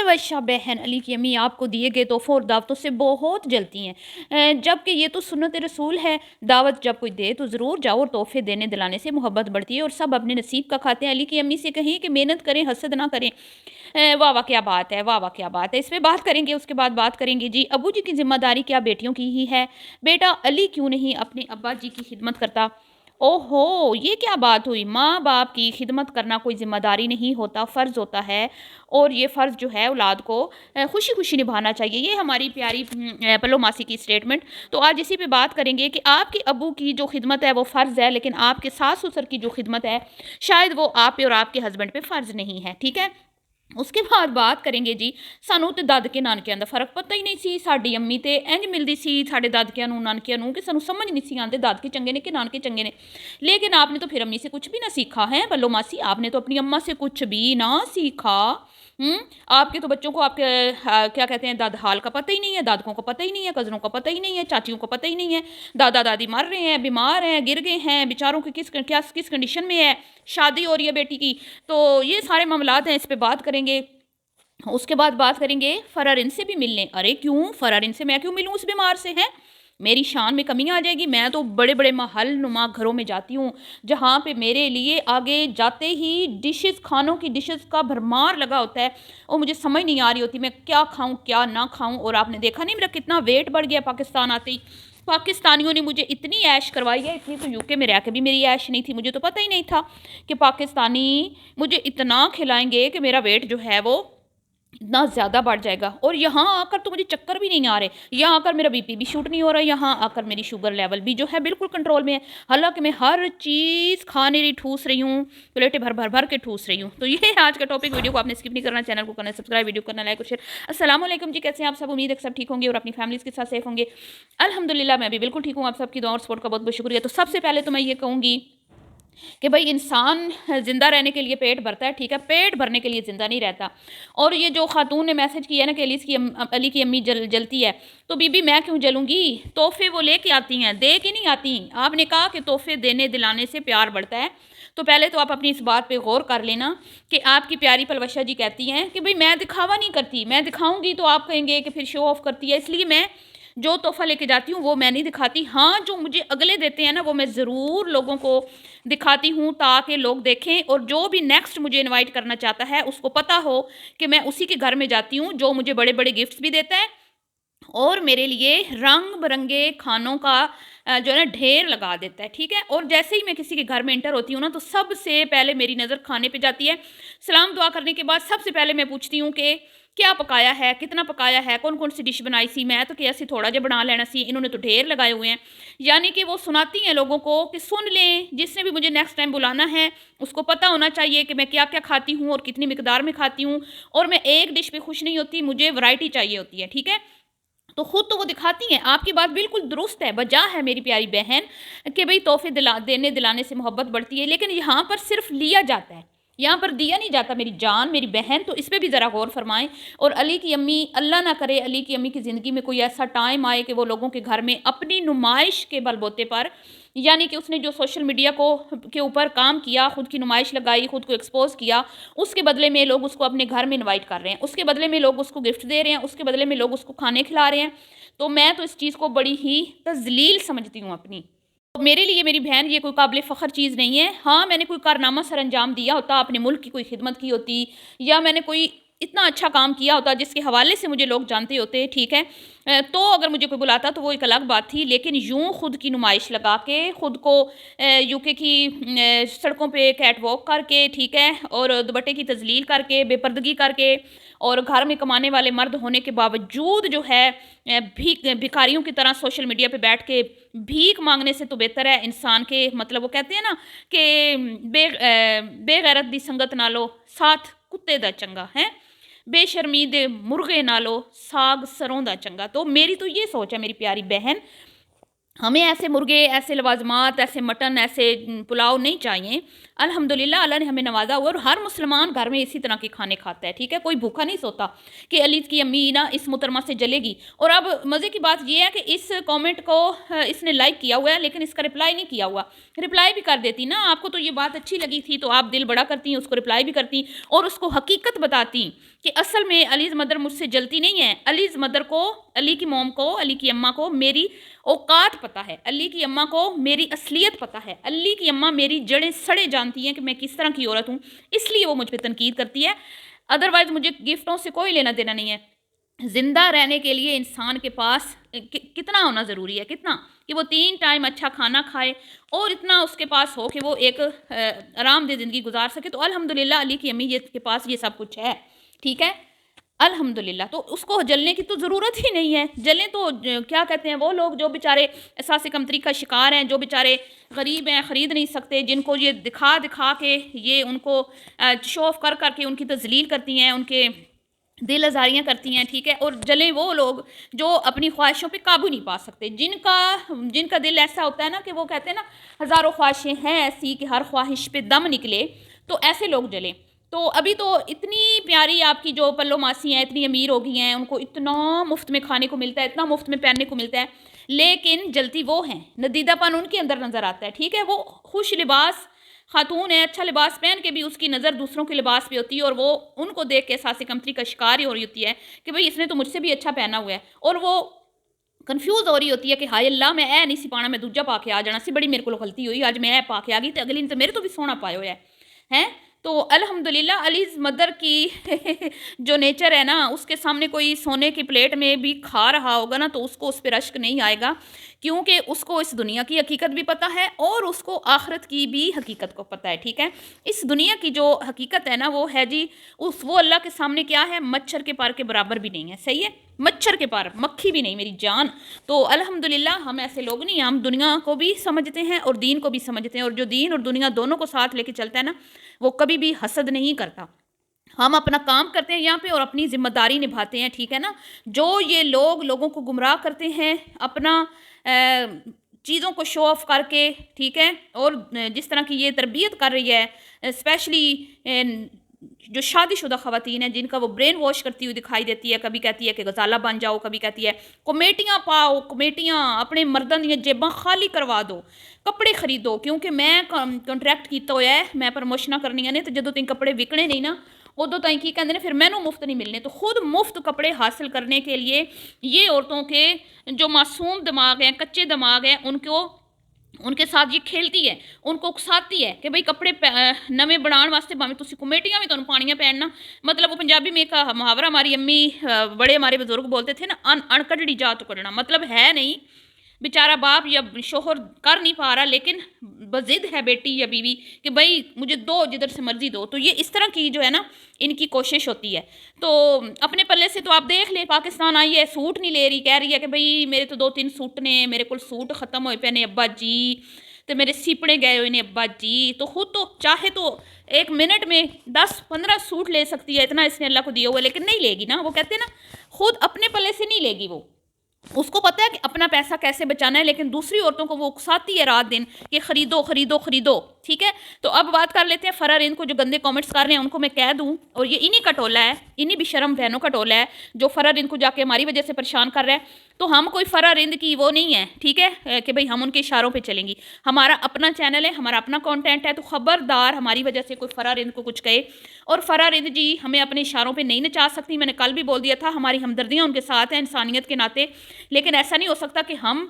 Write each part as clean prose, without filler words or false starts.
पलवशा बहन अली की अम्मी आपको दिए गए तोहफ़ों और दावतों से बहुत जलती हैं, जबकि ये तो सुन्नत रसूल है। दावत जब कोई दे तो ज़रूर जाओ और तोहफ़े देने दिलाने से मोहब्बत बढ़ती है और सब अपने नसीब का खाते हैं। अली की अम्मी से कहें कि मेहनत करें, हसद ना करें। वाह वाह क्या बात है, वाह वाह क्या बात है। इस पे बात करेंगे, उसके बाद बात करेंगे जी अबू जी की ज़िम्मेदारी क्या बेटियों की ही है। बेटा अली क्यों नहीं अपने अब्बा जी की खिदमत करता। ओहो! ये क्या बात हुई? माँ-बाप की खिदमत करना कोई ज़िम्मेदारी नहीं होता, फ़र्ज़ होता है और ये फ़र्ज़ जो है औलाद को खुशी-खुशी निभाना चाहिए। ये हमारी प्यारी पल्लो मासी की स्टेटमेंट। तो आज इसी पे बात करेंगे कि आपके अब्बू की जो खिदमत है वो फ़र्ज़ है, लेकिन आपके सास-ससुर की जो खिदमत है, शायद वो आप पे और आपके हस्बैंड पे फ़र्ज़ नहीं है, ठीक है? उसके बाद बात करेंगे जी ਸਾਨੂੰ ਤੇ ਦਾਦਕੇ ਨਾਨਕਿਆਂ ਦਾ ਫ਼ਰਕ ਪਤਾ ਹੀ ਨਹੀਂ ਸੀ। ਸਾਡੀ ਅੰਮੀ ਤੇ ਇੰਜ ਮਿਲਦੀ ਸੀ ਸਾਡੇ ਦਾਦਕਿਆਂ ਨੂੰ ਨਾਨਕਿਆਂ ਨੂੰ ਕਿ ਸਾਨੂੰ समझ नहीं सी आते दादके चंगे ने कि नानके चंगे ने। लेकिन आपने तो फिर अम्मी से कुछ भी ना सीखा है बल्लो मासी, आपने तो अपनी अम्मा से कुछ भी ना सीखा। आपके तो बच्चों को आपके क्या कहते हैं दाद हाल का पता ही नहीं है, दादकों को पता ही नहीं है, कज़नों को पता ही नहीं है, चाचियों को पता ही नहीं है। दादा दादी मर रहे हैं, बीमार हैं, गिर गए हैं, बेचारों की किस कंडीशन में है, शादी हो रही है बेटी की। तो ये सारे मामलात हैं, इस पे बात करेंगे। उसके बाद बात करेंगे फ़रारिन से भी मिलने। अरे क्यों फ़रारिन से मैं क्यों मिलूँ उस बीमार से हैं? मेरी शान में कमी आ जाएगी। मैं तो बड़े-बड़े महल नुमा घरों में जाती हूँ, जहाँ पे मेरे लिए आगे जाते ही डिशेज़ खानों की डिशेज़ का भरमार लगा होता है और मुझे समझ नहीं आ रही होती मैं क्या खाऊँ, क्या ना खाऊँ। और आपने देखा नहीं मेरा कितना वेट बढ़ गया पाकिस्तान आते ही। पाकिस्तानियों ने मुझे इतनी ऐश करवाई है, इतनी तो यूके में रह के भी मेरी ऐश नहीं थी। मुझे तो पता ही नहीं था कि पाकिस्तानी मुझे इतना खिलाएँगे कि मेरा वेट जो है वो इतना ज़्यादा बढ़ जाएगा। और यहाँ आकर तो मुझे चक्कर भी नहीं आ रहे, यहाँ आकर मेरा बीपी भी शूट नहीं हो रहा, यहाँ आकर मेरी शुगर लेवल भी जो है बिल्कुल कंट्रोल में है। हालांकि मैं हर चीज़ खाने रही ठूस रही हूँ, प्लेटें भर भर भर के ठूस रही हूँ। तो ये है आज का टॉपिक। वीडियो को आपने स्किप नहीं करना, चैनल को करना सब्सक्राइब, वीडियो करना लाइक और शेयर। अस्सलाम वालेकुम जी, कैसे हैं आप सब? उम्मीद है कि सब ठीक होंगे और अपनी फैमिलीज़ के साथ सेफ होंगे। अल्हम्दुलिल्लाह मैं भी बिल्कुल ठीक हूँ। आप सबकी दुआ और सपोर्ट का बहुत बहुत शुक्रिया। तो सबसे पहले तो मैं ये कहूँगी कि भाई इंसान ज़िंदा रहने के लिए पेट भरता है, ठीक है, पेट भरने के लिए ज़िंदा नहीं रहता। और ये जो खातून ने मैसेज किया ना कि अली की अम्मी जलती है, तो बीबी मैं क्यों जलूंगी? तोहफे वो लेके आती हैं, दे के नहीं आती। आपने कहा कि तोहफे देने दिलाने से प्यार बढ़ता है, तो पहले तो आप अपनी इस बात पे गौर कर लेना कि आपकी प्यारी पलवशा जी कहती हैं कि भाई मैं दिखावा नहीं करती, मैं दिखाऊंगी तो आप कहेंगे कि फिर शो ऑफ करती है, इसलिए मैं जो तोहफ़ा लेके जाती हूँ वो मैं नहीं दिखाती। हाँ, जो मुझे अगले देते हैं ना वो मैं ज़रूर लोगों को दिखाती हूँ ताकि लोग देखें और जो भी नेक्स्ट मुझे इनवाइट करना चाहता है उसको पता हो कि मैं उसी के घर में जाती हूँ जो मुझे बड़े बड़े गिफ्ट्स भी देता है और मेरे लिए रंग बिरंगे खानों का जो है ना ढेर लगा देता है, ठीक है। और जैसे ही मैं किसी के घर में एंटर होती हूँ ना तो सबसे पहले मेरी नज़र खाने पे जाती है। सलाम दुआ करने के बाद सबसे पहले मैं पूछती हूँ कि क्या पकाया है, कितना पकाया है, कौन कौन सी डिश बनाई सी। मैं तो क्या सी थोड़ा जहा बना लेना सी, इन्होंने तो ढेर लगाए हुए हैं। यानी कि वो सुनाती हैं लोगों को कि सुन लें, जिसने भी मुझे नेक्स्ट टाइम बुलाना है उसको पता होना चाहिए कि मैं क्या क्या खाती हूँ और कितनी मिकदार में खाती हूँ। और मैं एक डिश पे खुश नहीं होती, मुझे वैरायटी चाहिए होती है, ठीक है। तो खुद तो वो दिखाती हैं, आपकी बात बिल्कुल दुरुस्त है, वजह है मेरी प्यारी बहन कि भाई तोहफे देने दिलाने से मोहब्बत बढ़ती है, लेकिन यहाँ पर सिर्फ लिया जाता है, यहाँ पर दिया नहीं जाता मेरी जान मेरी बहन। तो इस पर भी ज़रा गौर फरमाएं। और अली की अम्मी, अल्लाह ना करे अली की अम्मी की ज़िंदगी में कोई ऐसा टाइम आए कि वो लोगों के घर में अपनी नुमाइश के बलबोते पर, यानी कि उसने जो सोशल मीडिया को के ऊपर काम किया, खुद की नुमाइश लगाई, खुद को एक्सपोज किया, उसके बदले में लोग उसको अपने घर में इनवाइट कर रहे हैं, उसके बदले में लोग उसको गिफ्ट दे रहे हैं, उसके बदले में लोग उसको खाने खिला रहे हैं। तो मैं तो इस चीज़ को बड़ी ही तज़लील समझती हूँ अपनी। तो मेरे लिए मेरी बहन ये कोई काबिल फ़ख्र चीज़ नहीं है। हाँ, मैंने कोई कारनामा सर अंजाम दिया होता, अपने मुल्क की कोई खिदमत की होती, या मैंने कोई इतना अच्छा काम किया होता जिसके हवाले से मुझे लोग जानते होते, ठीक है, तो अगर मुझे कोई बुलाता तो वो एक अलग बात थी। लेकिन यूँ खुद की नुमाइश लगा के, खुद को यूके की सड़कों पे कैट वॉक करके, ठीक है, और दुपट्टे की तजलील करके, बेपर्दगी करके, और घर में कमाने वाले मर्द होने के बावजूद जो है भिखारियों की तरह सोशल मीडिया पे बैठ के भीख मांगने से तो बेहतर है इंसान के, मतलब वो कहते हैं ना कि बेगैरत दी संगत नालो साथ कुत्ते दा चंगा है, बेशर्मी दे मुर्गे नालो साग सरों दा चंगा। तो मेरी तो ये सोच है मेरी प्यारी बहन हमें ऐसे मुर्गे, ऐसे लवाज़मात, ऐसे मटन, ऐसे पुलाव नहीं चाहिए। अल्हम्दुलिल्लाह अल्लाह ने हमें नवाज़ा हुआ, और हर मुसलमान घर में इसी तरह के खाने खाता है, ठीक है? कोई भूखा नहीं सोता कि अली की अम्मी ना इस मुहतरमा से जलेगी। और अब मज़े की बात ये है कि इस कमेंट को इसने लाइक किया हुआ है, लेकिन इसका रिप्लाई नहीं किया हुआ। रिप्लाई भी कर देती ना, आपको तो ये बात अच्छी लगी थी तो आप दिल बड़ा करती, उसको रिप्लाई भी करती और उसको हकीकत बताती कि असल में अलीज़ मदर मुझसे जलती नहीं है। अलीज़ मदर को, अली की मोम को, अली की अम्मा को मेरी औकात पता है, अली की अम्मा को मेरी असलियत पता है, अली की अम्मा मेरी जड़ें सड़े जानती हैं कि मैं किस तरह की औरत हूँ, इसलिए वो मुझ पर तनकीद करती है। अदरवाइज़ मुझे गिफ्टों से कोई लेना देना नहीं है। ज़िंदा रहने के लिए इंसान के पास कितना होना ज़रूरी है, कितना कि वो 3 टाइम अच्छा खाना खाए और इतना उसके पास हो कि वो एक आरामदेह ज़िंदगी गुजार सके। तो अल्हम्दुलिल्लाह अली की अम्मी ये के पास ये सब कुछ है, ठीक है? अल्हम्दुलिल्लाह, तो उसको जलने की तो ज़रूरत ही नहीं है। जलें तो क्या कहते हैं वो लोग जो बेचारे एहसास कमतरी का शिकार हैं, जो बेचारे गरीब हैं, ख़रीद नहीं सकते, जिनको ये दिखा दिखा के ये उनको शो ऑफ कर कर के उनकी तज़लील करती हैं, उनके दिल आज़ारियाँ करती हैं, ठीक है? और जलें वो लोग जो अपनी ख्वाहिशों पे काबू नहीं पा सकते, जिनका जिनका दिल ऐसा होता है ना कि वो कहते हैं ना, हज़ारों ख्वाहिशें हैं ऐसी कि हर ख्वाहिश पे दम निकले, तो ऐसे लोग जलें। तो अभी तो इतनी प्यारी आपकी जो पल्लो मासी हैं, इतनी अमीर हो गई हैं, उनको इतना मुफ्त में खाने को मिलता है, इतना मुफ्त में पहनने को मिलता है, लेकिन जलती वो हैं, नदीदापन उनके अंदर नज़र आता है, ठीक है? वो खुश लिबास खातून है, अच्छा लिबास पहन के भी उसकी नज़र दूसरों के लिबास पे होती है, और वो उनको देख के एहसास कमतरी का शिकार ही हो रही होती है कि भाई इसने तो मुझसे भी अच्छा पहना हुआ है, और वो कन्फ्यूज़ हो रही होती है कि हाय अल्लाह, मैं ए नहीं सी पाना, मैं दूजा पा के आ जाना सी, बड़ी मेरे को गलती हुई, आज मैं ए पा के आ गई तो अगली ने तो मेरे तो भी सोना पाया हुआ है, हैं? तो अल्हम्दुलिल्लाह अलीज़ मदर की जो नेचर है ना, उसके सामने कोई सोने की प्लेट में भी खा रहा होगा ना, तो उसको उस पे रश्क नहीं आएगा, क्योंकि उसको इस दुनिया की हकीकत भी पता है और उसको आखिरत की भी हकीकत को पता है, ठीक है? इस दुनिया की जो हकीकत है ना, वो है जी, वो अल्लाह के सामने क्या है, मच्छर के पर के बराबर भी नहीं है, सही है? मच्छर के पर, मक्खी भी नहीं मेरी जान। तो अल्हम्दुलिल्लाह हम ऐसे लोग नहीं हैं, हम दुनिया को भी समझते हैं और दीन को भी समझते हैं, और जो दीन और दुनिया दोनों को साथ लेके चलता है ना, वो कभी भी हसद नहीं करता। हम अपना काम करते हैं यहाँ पे और अपनी ज़िम्मेदारी निभाते हैं, ठीक है ना? जो ये लोग लोगों को गुमराह करते हैं अपना चीज़ों को शो ऑफ करके, ठीक है? और जिस तरह की ये तरबियत कर रही है, स्पेशली जो शादीशुदा ख़वातीन हैं, जिनका वो ब्रेन वॉश करती हुई दिखाई देती है, कभी कहती है कि गजाला बन जाओ, कभी कहती है कमेटियाँ पाओ, कमेटियाँ अपने मर्दां दी जेबां खाली करवा दो, कपड़े खरीदो, क्योंकि मैं कॉन्ट्रैक्ट किया हुआ है, मैं प्रमोशनां करनियां ने, तो जो तुम कपड़े विकने नहीं ना, उदों ताईं की कहते हैं फिर मैनू मुफ्त नहीं मिलने। तो खुद मुफ्त कपड़े हासिल करने के लिए ये औरतों के जो मासूम दिमाग हैं, कच्चे दिमाग हैं, उनको उनके साथ ये खेलती है, उनको उकसाती है कि भाई कपड़े नवे बनाने वास्ते भावें तुसी कमेटियां भी तुहानूं पानियां पैण। मतलब वो पंजाबी में एक मुहावरा हमारी अम्मी बड़े हमारे बुजुर्ग बोलते थे ना, अनकढ़ी जात कढ़ना, मतलब है नहीं बेचारा बाप या शोहर कर नहीं पा रहा, लेकिन बजिद है बेटी या बीवी कि भाई मुझे दो, जिधर से मर्जी दो। तो ये इस तरह की जो है ना, इनकी कोशिश होती है। तो अपने पल्ले से तो आप देख ले, पाकिस्तान आई है, सूट नहीं ले रही, कह रही है कि भाई मेरे तो 2-3 सूट ने, मेरे को सूट खत्म होए पे ने अब्बा जी, तो मेरे सीपड़े गए हुए ने अब्बा जी। तो खुद तो चाहे तो एक मिनट में 10-15 सूट ले सकती है, इतना इसने अल्लाह को दिया हुआ, लेकिन नहीं लेगी ना। वो कहते हैं ना, खुद अपने पल्ले से नहीं लेगी वो, उसको पता है कि अपना पैसा कैसे बचाना है, लेकिन दूसरी औरतों को वो उकसाती है रात दिन कि खरीदो खरीदो खरीदो, ठीक है? तो अब बात कर लेते हैं फरार इनको जो गंदे कमेंट्स कर रहे हैं, उनको मैं कह दूं, और ये इन्हीं का टोला है, इन्हीं बेशरम बहनों का टोला है जो फरार इनको जाके हमारी वजह से परेशान कर रहा है। तो हम कोई फरार इंद की वो नहीं है, ठीक है, कि भाई हम उनके इशारों पे चलेंगी। हमारा अपना चैनल है, हमारा अपना कंटेंट है, तो खबरदार हमारी वजह से कोई फरार इंद को कुछ कहे। और फरार इंद जी हमें अपने इशारों पे नहीं नचा सकती, मैंने कल भी बोल दिया था, हमारी हमदर्दियाँ उनके साथ हैं इंसानियत के नाते, लेकिन ऐसा नहीं हो सकता कि हम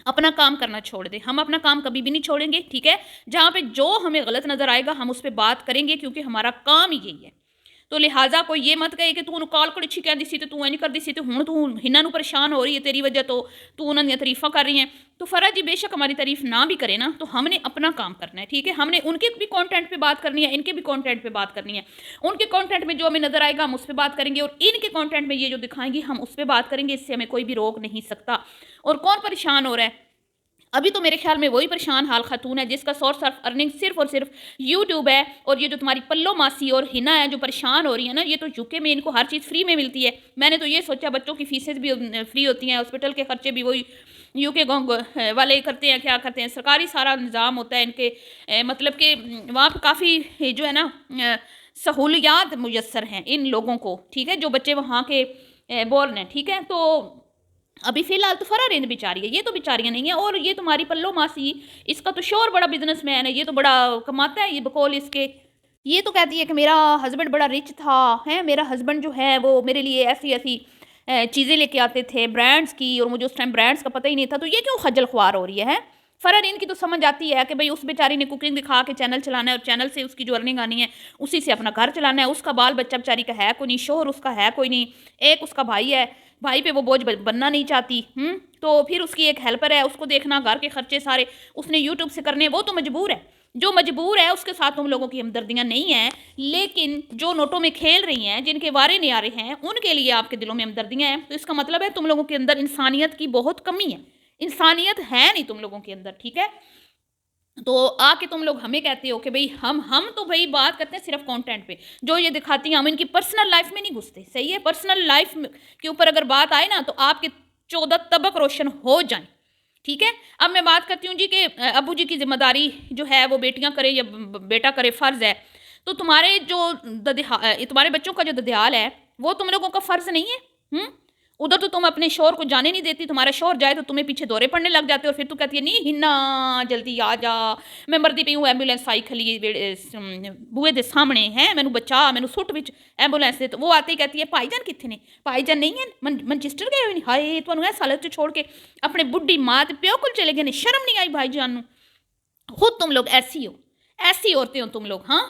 अपना काम करना छोड़ दें। हम अपना काम कभी भी नहीं छोड़ेंगे, ठीक है? जहाँ पे जो हमें गलत नज़र आएगा हम उस पर बात करेंगे, क्योंकि हमारा काम ही यही है। तो लिहाजा कोई ये मत कहे कि तू कॉल कड़ी अच्छी कहती सी, तो तू नहीं करती सी, तो हुण तू इन्हों परेशान हो रही है तेरी वजह, तो तू उन्होंने तारीफा कर रही हैं। तो फरा जी बेशक हमारी तारीफ ना भी करे ना, तो हमने अपना काम करना है, ठीक है? हमने उनके भी कंटेंट पे बात करनी है, इनके भी कंटेंट पे बात करनी है। उनके कंटेंट में जो हमें नजर आएगा हम उस पर बात करेंगे, और इनके कंटेंट में ये जो दिखाएंगे हम उस पर बात करेंगे। इससे हमें कोई भी रोक नहीं सकता। और कौन परेशान हो रहा है? अभी तो मेरे ख्याल में वही परेशान हाल खातून है जिसका सोर्स ऑफ अर्निंग सिर्फ और सिर्फ यूट्यूब है। और ये जो तुम्हारी पल्लो मासी और हिना है जो परेशान हो रही है ना, ये तो यूके में इनको हर चीज़ फ्री में मिलती है। मैंने तो ये सोचा बच्चों की फीसें भी फ्री होती हैं, हॉस्पिटल के खर्चे भी वही यूके वाले ही करते हैं। क्या करते हैं, सरकारी सारा निज़ाम होता है इनके, मतलब कि वहाँ पर काफ़ी जो है ना सहूलियात मुयसर हैं इन लोगों को, ठीक है, जो बच्चे वहाँ के बोर्न हैं, ठीक है। तो अभी फ़िलहाल तो फरार हिंद बेचारी है, ये तो बेचारियाँ नहीं है। और ये तुम्हारी पल्लो मासी, इसका तो शोहर बड़ा बिजनेसमैन है, ये तो बड़ा कमाता है, ये बकौल इसके। ये तो कहती है कि मेरा हस्बैंड बड़ा रिच था, है मेरा हस्बैंड जो है वो मेरे लिए ऐसी ऐसी चीज़ें लेके आते थे ब्रांड्स की, और मुझे उस टाइम ब्रांड्स का पता ही नहीं था। तो ये क्यों खजल ख्वार हो रही है? फरार इनकी तो समझ आती है कि भाई उस बेचारी ने कुकिंग दिखा के चैनल चलाना है, और चैनल से उसकी जो अर्निंग आनी है उसी से अपना घर चलाना है। उसका बाल बच्चा बेचारी का है कोई नहीं, शोहर उसका है कोई नहीं, एक उसका भाई है, भाई पे वो बोझ बनना नहीं चाहती। तो फिर उसकी एक हेल्पर है, उसको देखना, घर के खर्चे सारे उसने यूट्यूब से करने, वो तो मजबूर है। जो मजबूर है उसके साथ तुम लोगों की हमदर्दियाँ नहीं हैं, लेकिन जो नोटों में खेल रही हैं, जिनके वारे न्यारे हैं, उनके लिए आपके दिलों में हमदर्दियाँ हैं। तो इसका मतलब है तुम लोगों के अंदर इंसानियत की बहुत कमी है, इंसानियत है नहीं तुम लोगों के अंदर, ठीक है। तो आके तुम लोग हमें कहते हो कि भाई हम तो भाई बात करते हैं सिर्फ कंटेंट पे, जो ये दिखाती हैं हम इनकी पर्सनल लाइफ में नहीं घुसते, सही है। पर्सनल लाइफ के ऊपर अगर बात आए ना तो आपके 14 तबक रोशन हो जाएं, ठीक है। अब मैं बात करती हूँ जी कि अबू जी की जिम्मेदारी जो है वो बेटियां करें या बेटा करे, फ़र्ज़ है। तो तुम्हारे जो तुम्हारे बच्चों का जो ददियाल है वो तुम लोगों का फ़र्ज़ नहीं है। उधर तो तुम अपने शोर को जाने नहीं देती, तुम्हारा शोर जाए तो तुम्हें पीछे दौरे पड़ने लग जाते हो, और फिर तू कहती है नहीं हिन्ना जल्दी आ जा, मैं मरदी पई हूँ, एंबूलेंस आई खली बूहे दे सामने है, मैनू बचा, मैनू सुट विच एंबूलेंस दे। तो वो आते ही कहती है भाईजान कितने ने, भाईजान नहीं है, मैनचेस्टर गए हुए नहीं, हाय तुहानू इस हालत च छोड़ के अपने बुढ़ी माँ ते प्यो को चले गए ने, शर्म नहीं आई भाईजान नू। खुद तुम लोग ऐसी हो, ऐसी औरतें हो तुम लोग। हाँ,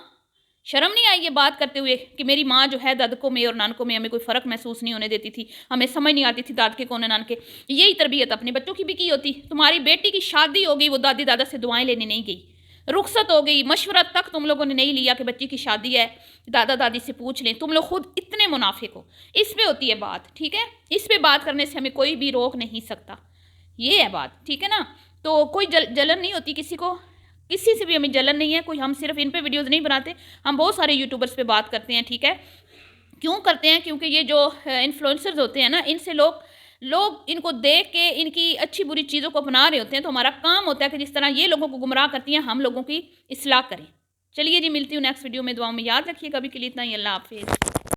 शर्म नहीं आई ये बात करते हुए कि मेरी माँ जो है दादकों में और नानकों में हमें कोई फ़र्क महसूस नहीं होने देती थी, हमें समझ नहीं आती थी दादके कौन है नानके। यही तरबियत अपने बच्चों की भी की होती। तुम्हारी बेटी की शादी हो गई, वो दादी दादा से दुआएं लेने नहीं गई, रुखसत हो गई, मशवरा तक तुम लोगों ने नहीं लिया कि बच्ची की शादी है, दादा दादी से पूछ लें। तुम लोग खुद इतने मुनाफिक हो। इस पे होती है बात, ठीक है। इस पे बात करने से हमें कोई भी रोक नहीं सकता, ये है बात, ठीक है ना। तो कोई जलन नहीं होती किसी को, किसी से भी हमें जलन नहीं है कोई। हम सिर्फ इन पे वीडियोज़ नहीं बनाते, हम बहुत सारे यूट्यूबर्स पे बात करते हैं, ठीक है। क्यों करते हैं? क्योंकि ये जो इन्फ्लुएंसर्स होते हैं ना, इनसे लोग लोग इनको देख के इनकी अच्छी बुरी चीज़ों को अपना रहे होते हैं। तो हमारा काम होता है कि जिस तरह ये लोगों को गुमराह करती हैं, हम लोगों की इस्लाह करें। चलिए जी, मिलती हूँ नेक्स्ट वीडियो में। दुआओं में याद रखिए, कभी के लिए इतना ही। अल्लाह हाफिज़।